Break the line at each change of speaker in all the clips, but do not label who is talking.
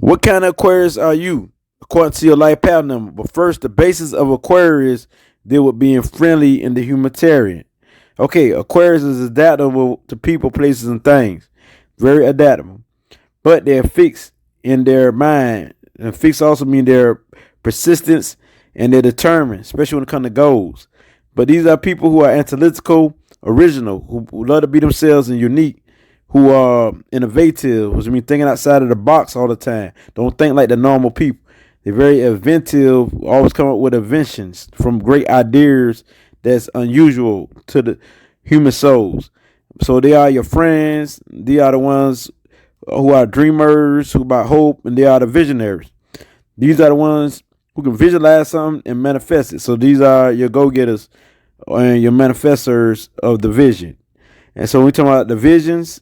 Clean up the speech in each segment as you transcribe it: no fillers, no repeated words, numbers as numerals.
What kind of Aquarius are you? According to your life path number. But first, the basis of Aquarius deal with being friendly and the humanitarian. Okay, Aquarius is adaptable to people, places, and things. Very adaptable. But they're fixed in their mind. And fixed also mean their persistence and they're determined, especially when it comes to goals. But these are people who are analytical, original, who love to be themselves and unique, who are innovative, which means thinking outside of the box all the time. Don't think like the normal people. They're very inventive, always come up with inventions from great ideas that's unusual to the human souls. So they are your friends. They are the ones who are dreamers, who about hope, and they are the visionaries. These are the ones who can visualize something and manifest it. So these are your go-getters and your manifestors of the vision. And so when we talk about the visions,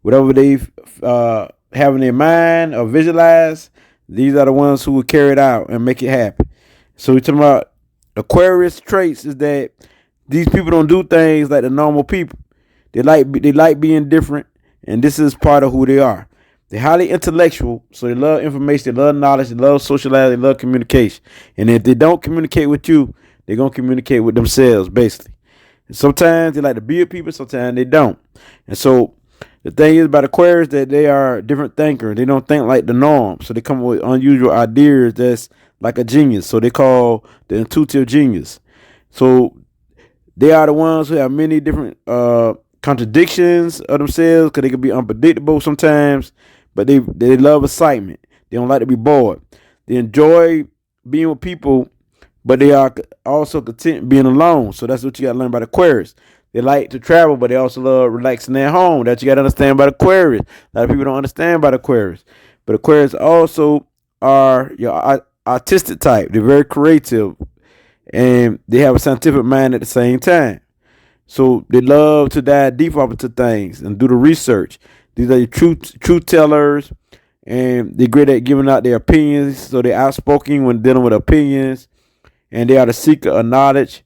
whatever they have in their mind or visualize, these are the ones who will carry it out and make it happen. So we talking about Aquarius traits is that these people don't do things like the normal people. They like being different, and this is part of who they are. They're highly intellectual, so they love information, they love knowledge, they love socializing, they love communication. And if they don't communicate with you, they're gonna communicate with themselves, basically. And sometimes they like to be with people, sometimes they don't. And so the thing is about Aquarius that they are different thinkers. They don't think like the norm, so they come up with unusual ideas that's like a genius. So they call the intuitive genius. So they are the ones who have many different contradictions of themselves because they can be unpredictable sometimes, but they love excitement. They don't like to be bored. They enjoy being with people, but they are also content being alone. So that's what you got to learn about Aquarius. They like to travel, but they also love relaxing at home. That you got to understand about Aquarius. A lot of people don't understand about Aquarius. But Aquarius also are your artistic type. They're very creative, and they have a scientific mind at the same time. So they love to dive deep into things and do the research. These are your truth tellers, and they're great at giving out their opinions. So they're outspoken when dealing with opinions, and they are the seeker of knowledge,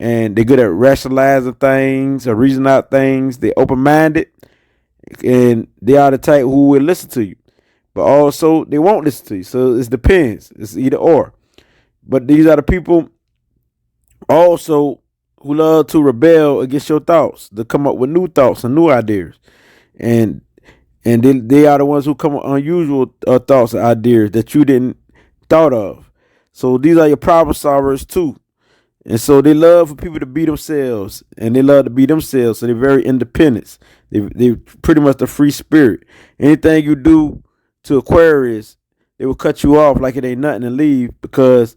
and they're good at rationalizing things or reasoning out things. They're open minded, and they are the type who will listen to you, but also they won't listen to you. So it depends. It's either or. But these are the people also who love to rebel against your thoughts, to come up with new thoughts and new ideas, and they are the ones who come up with unusual thoughts and ideas that you didn't thought of. So these are your problem solvers too. And so they love for people to be themselves, and they love to be themselves. So they're very independent. They pretty much the free spirit. Anything you do to Aquarius, they will cut you off like it ain't nothing and leave because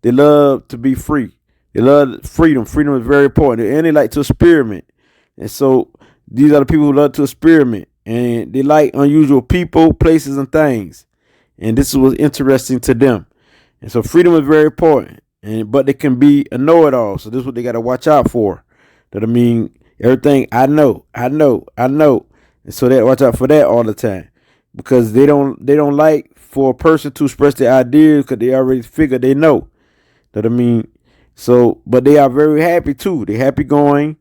they love to be free. They love freedom. Freedom is very important, and they like to experiment. And so these are the people who love to experiment, and they like unusual people, places, and things. And this is what's interesting to them. And so freedom is very important. But they can be a know-it-all. So this is what they got to watch out for. That I mean, everything I know. And so they watch out for that all the time, because they don't like for a person to express their ideas because they already figure they know. That I mean, so but they are very happy too. They're happy going,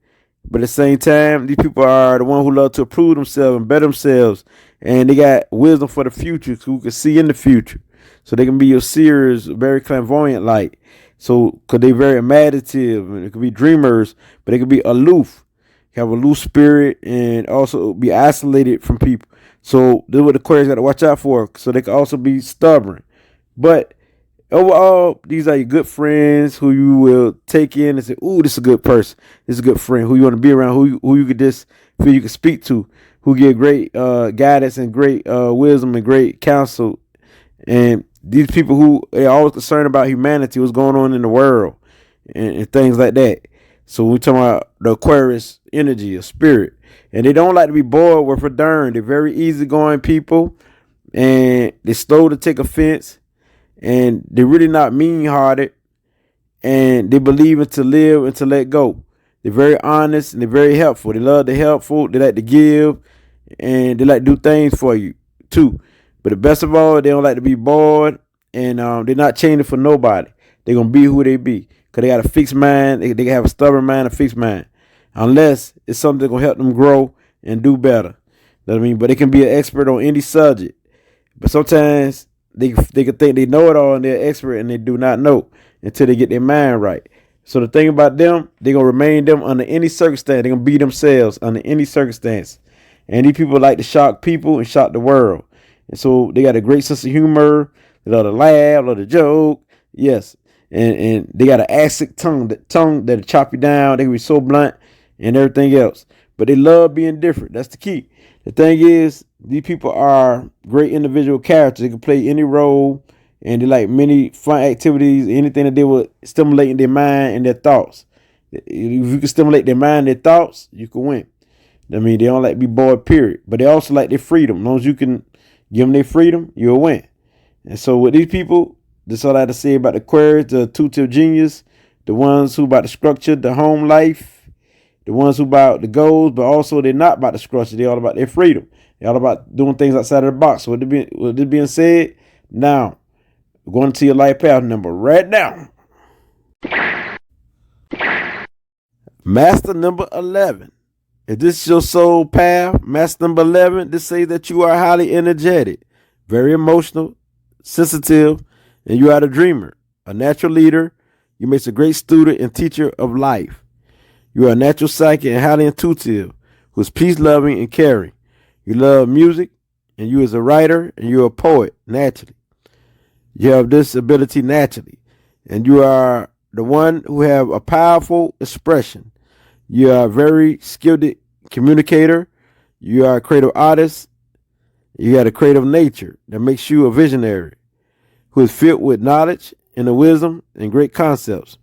but at the same time, these people are the one who love to improve themselves and better themselves, and they got wisdom for the future, who can see in the future. So they can be your seers, very clairvoyant like. So, because they're very imaginative, and it could be dreamers, but they could be aloof, have a loose spirit, and also be isolated from people. So, this is what the Aquarius got to watch out for. So, they can also be stubborn. But overall, these are your good friends who you will take in and say, "Ooh, this is a good person. This is a good friend who you want to be around, who you could just feel you can speak to, who give great guidance and great wisdom and great counsel." And these people who are always concerned about humanity, what's going on in the world, and things like that. So we talking about the Aquarius energy, a spirit, and they don't like to be bored with a darn. They're very easygoing people, and they're slow to take offense, and they're really not mean-hearted, and they believe in to live and to let go. They're very honest and they're very helpful. They love the helpful. They like to give, and they like to do things for you too. But the best of all, they don't like to be bored, and they're not changing for nobody. They're going to be who they be, because they got a fixed mind. They can have a stubborn mind, a fixed mind, unless it's something that's going to help them grow and do better. You know what I mean? But they can be an expert on any subject. But sometimes they can think they know it all and they're expert and they do not know until they get their mind right. So the thing about them, they're gonna remain them under any circumstance. They're gonna be themselves under any circumstance. And these people like to shock people and shock the world. And so they got a great sense of humor. They love to laugh, love to joke. Yes. And they got an acid tongue, that'll chop you down. They can be so blunt and everything else. But they love being different. That's the key. The thing is, these people are great individual characters. They can play any role, and they like many fun activities, anything that they will stimulate their mind and their thoughts. If you can stimulate their mind and their thoughts, you can win. I mean, they don't like to be bored, period. But they also like their freedom. As long as you can give them their freedom, you'll win. And so with these people, that's all I have to say about the Aquarius, the two-tip genius, the ones who about the structure, the home life, the ones who about the goals, but also they're not about the structure. They're all about their freedom. They're all about doing things outside of the box. So with this being said, now, we're going to your life path number right now. Master number 11. If this is your soul path, master number 11, this says that you are highly energetic, very emotional, sensitive, and you are the dreamer, a natural leader. You make a great student and teacher of life. You are a natural psychic and highly intuitive, who is peace-loving and caring. You love music, and you as a writer, and you're a poet naturally. You have this ability naturally, and you are the one who have a powerful expression. You are a very skilled communicator. You are a creative artist. You got a creative nature that makes you a visionary who is filled with knowledge and the wisdom and great concepts.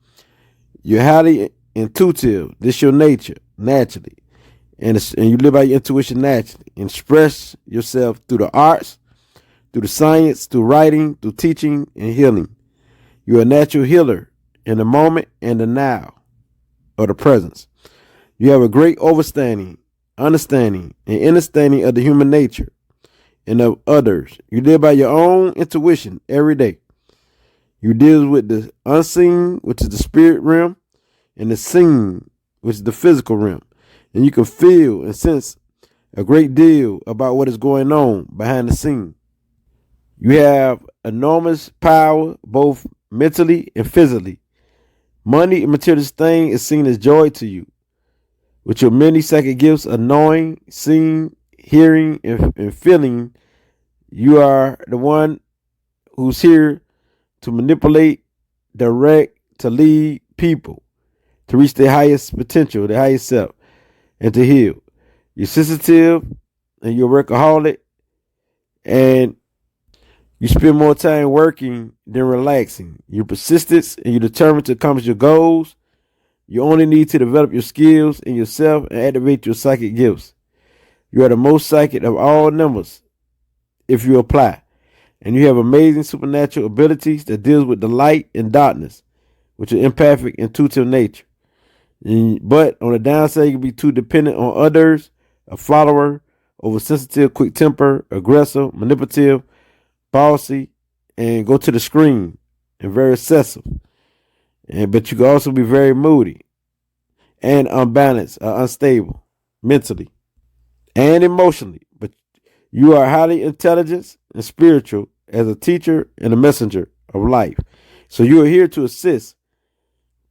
You're highly intuitive. This is your nature naturally. And you live by your intuition naturally. Express yourself through the arts, through the science, through writing, through teaching and healing. You're a natural healer in the moment and the now, or the presence. You have a great understanding, and understanding of the human nature and of others. You live by your own intuition every day. You deal with the unseen, which is the spirit realm, and the seen, which is the physical realm. And you can feel and sense a great deal about what is going on behind the scene. You have enormous power, both mentally and physically. Money and material things is seen as joy to you. With your many psychic gifts of knowing, seeing, hearing, and feeling, you are the one who's here to manipulate, direct, to lead people to reach their highest potential, their highest self, and to heal. You're sensitive and you're a workaholic, and you spend more time working than relaxing. You're persistent and you're determined to accomplish your goals. You only need to develop your skills in yourself and activate your psychic gifts. You are the most psychic of all numbers if you apply. And you have amazing supernatural abilities that deals with the light and darkness, which are empathic, intuitive nature. But on the downside, you can be too dependent on others, a follower, oversensitive, quick temper, aggressive, manipulative, bossy, and go to the screen, and very excessive. But you can also be very moody and unbalanced, unstable mentally and emotionally. But you are highly intelligent and spiritual as a teacher and a messenger of life. So you are here to assist,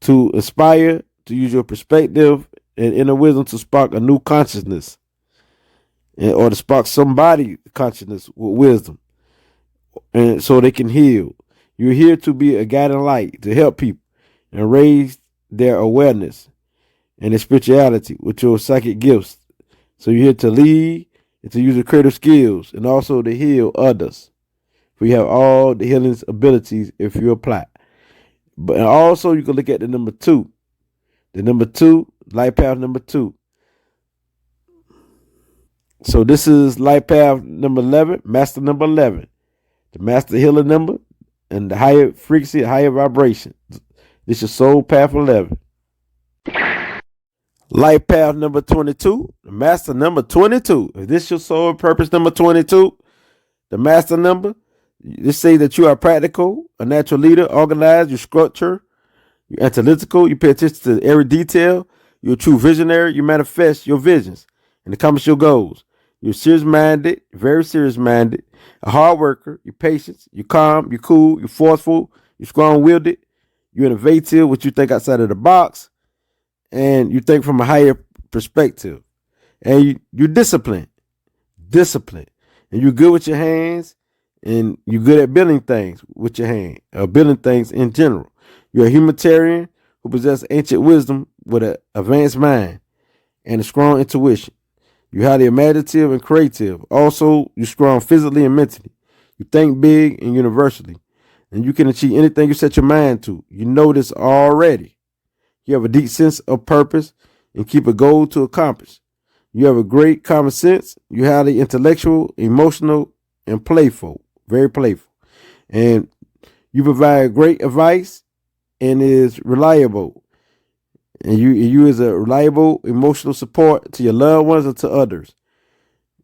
to inspire, to use your perspective and inner wisdom to spark a new consciousness, or to spark somebody's consciousness with wisdom, and so they can heal. You're here to be a guiding light to help people and raise their awareness and their spirituality with your psychic gifts. So you're here to lead and to use your creative skills and also to heal others. We have all the healing abilities if you apply. But also you can look at the number 2. The number 2, life path number 2. So this is life path number 11, master number 11. The master healer number and the higher frequency, higher vibration. This is soul path 11. Life path number 22, the master number 22. If this is your soul purpose number 22, the master number, this say that you are practical, a natural leader, organized, you structure, you're analytical, you pay attention to every detail, you're a true visionary, you manifest your visions and accomplish your goals. You're serious minded, very serious minded, a hard worker, you're patient, you're calm, you're cool, you're forceful, you're strong willed, you're innovative, what you think outside of the box, and you think from a higher perspective. And you're disciplined, and you're good with your hands, and you're good at building things with your hand, building things in general. You're a humanitarian who possesses ancient wisdom with an advanced mind and a strong intuition. You're highly imaginative and creative. Also, you're strong physically and mentally. You think big and universally, and you can achieve anything you set your mind to. You know this already. You have a deep sense of purpose and keep a goal to accomplish. You have a great common sense. You're highly intellectual, emotional, and playful. Very playful. And you provide great advice and is reliable. And you is a reliable emotional support to your loved ones and to others.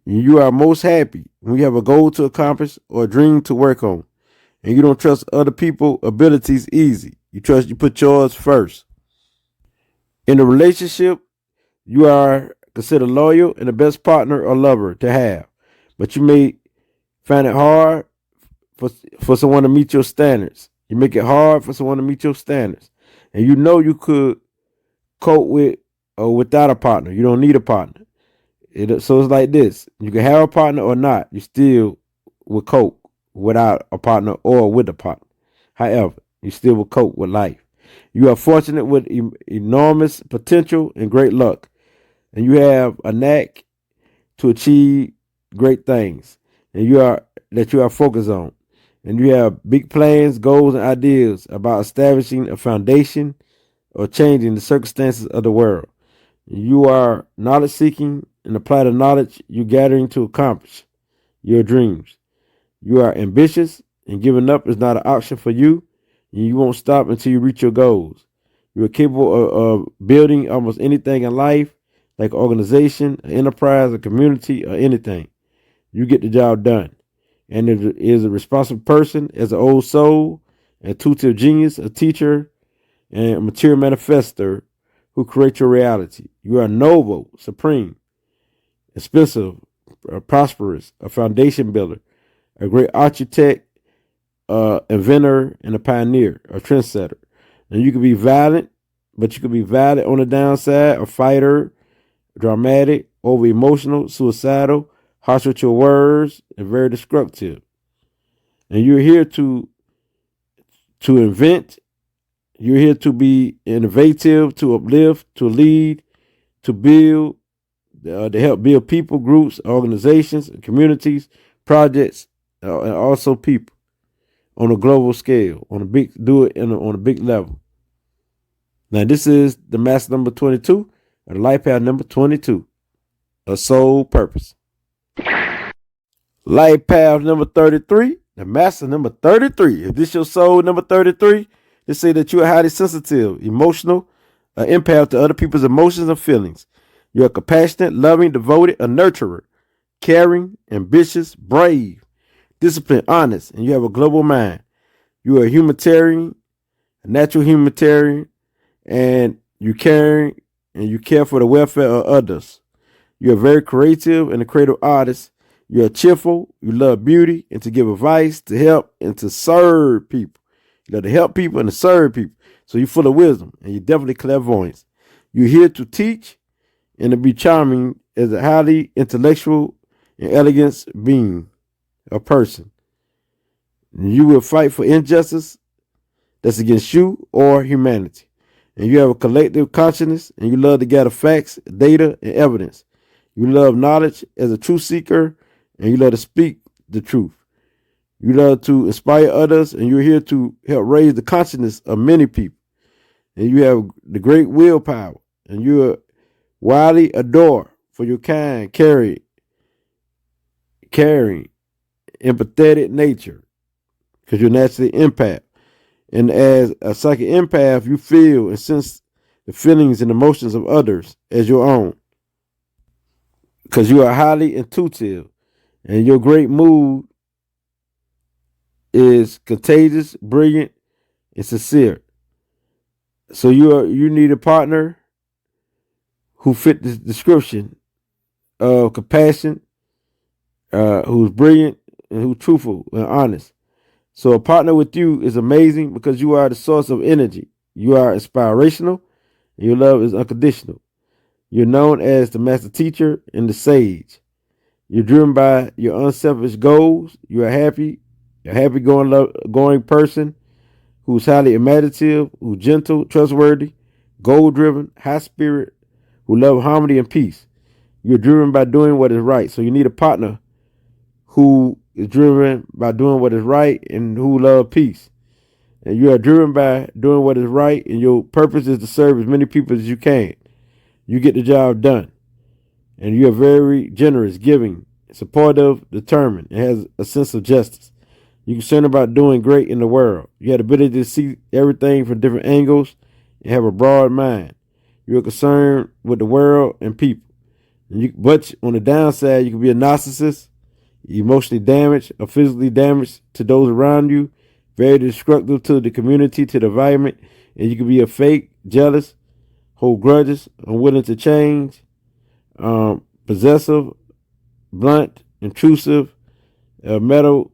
You are most happy when you have a goal to accomplish or a dream to work on. And you don't trust other people's abilities easy. You put yours first. In a relationship, you are considered loyal and the best partner or lover to have. But you may find it hard for someone to meet your standards. You make it hard for someone to meet your standards. And you know you could cope with or without a partner. You don't need a partner. So it's like this. You can have a partner or not. You still will cope without a partner or with a partner. However, you still will cope with life. You are fortunate with enormous potential and great luck. And you have a knack to achieve great things. And you are focused on. And you have big plans, goals, and ideas about establishing a foundation or changing the circumstances of the world. You are knowledge seeking and apply the knowledge you're gathering to accomplish your dreams. You are ambitious and giving up is not an option for you, and you won't stop until you reach your goals. You are capable of building almost anything in life, like an organization, an enterprise, a community, or anything. You get the job done. And it is a responsible person as an old soul, a intuitive genius, a teacher, and a material manifester who create your reality. You are noble, supreme, expensive, prosperous, a foundation builder, a great architect, inventor, and a pioneer, a trendsetter. And you can be violent, but you can be violent on the downside, a fighter, dramatic, over emotional, suicidal, harsh with your words, and very destructive. And you're here to invent. You're here to be innovative, to uplift, to lead, to build, to help build people, groups, organizations, communities, projects, and also people on a global scale, on a big level. Now, this is the master number 22, or the life path number 22, a soul purpose. Life path number 33, the master number 33. If this your soul number 33, they say that you are highly sensitive, emotional, empath to other people's emotions and feelings. You are compassionate, loving, devoted, a nurturer, caring, ambitious, brave, disciplined, honest, and you have a global mind. You are a humanitarian, a natural humanitarian, and you caring and you care for the welfare of others. You are very creative and a creative artist. You are cheerful, you love beauty and to give advice, to help and to serve people. You love to help people and to serve people. So you're full of wisdom and you're definitely clairvoyant. You're here to teach and to be charming as a highly intellectual and elegant being, a person. You will fight for injustice that's against you or humanity. And you have a collective consciousness and you love to gather facts, data, and evidence. You love knowledge as a truth seeker and you love to speak the truth. You love to inspire others and you're here to help raise the consciousness of many people. And you have the great willpower and you are widely adored for your kind, caring, empathetic nature because you're naturally empath. And as a psychic empath, you feel and sense the feelings and emotions of others as your own because you are highly intuitive and your great mood is contagious, brilliant, and sincere. So you need a partner who fit the description of compassion, who's brilliant and who's truthful and honest. So a partner with you is amazing because you are the source of energy. You are inspirational, and your love is unconditional. You're known as the master teacher and the sage. You're driven by your unselfish goals. You are a happy going person who's highly imaginative, who's gentle, trustworthy, goal driven, high spirit, who love harmony and peace. You're driven by doing what is right. So you need a partner who is driven by doing what is right and who love peace. And you are driven by doing what is right, and your purpose is to serve as many people as you can. You get the job done. And you are very generous, giving, supportive, determined, and has a sense of justice. You're concerned about doing great in the world. You have the ability to see everything from different angles and have a broad mind. You're concerned with the world and people. But on the downside, you can be a narcissist, emotionally damaged or physically damaged to those around you, very destructive to the community, to the environment, and you can be a fake, jealous, hold grudges, unwilling to change, possessive, blunt, intrusive, meddle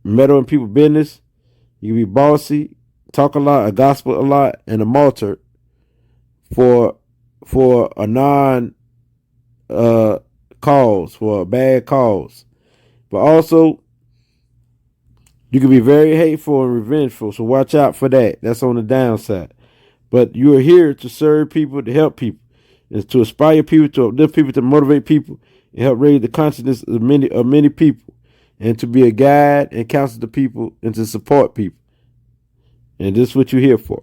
in people's business. You can be bossy, talk a lot, a gospel a lot, and a martyr for a non cause, for a bad cause. But also, you can be very hateful and revengeful, so watch out for that. That's on the downside. But you are here to serve people, to help people, and to inspire people, to uplift people, to motivate people, and help raise the consciousness of many people, and to be a guide and counsel to people, and to support people. And this is what you're here for.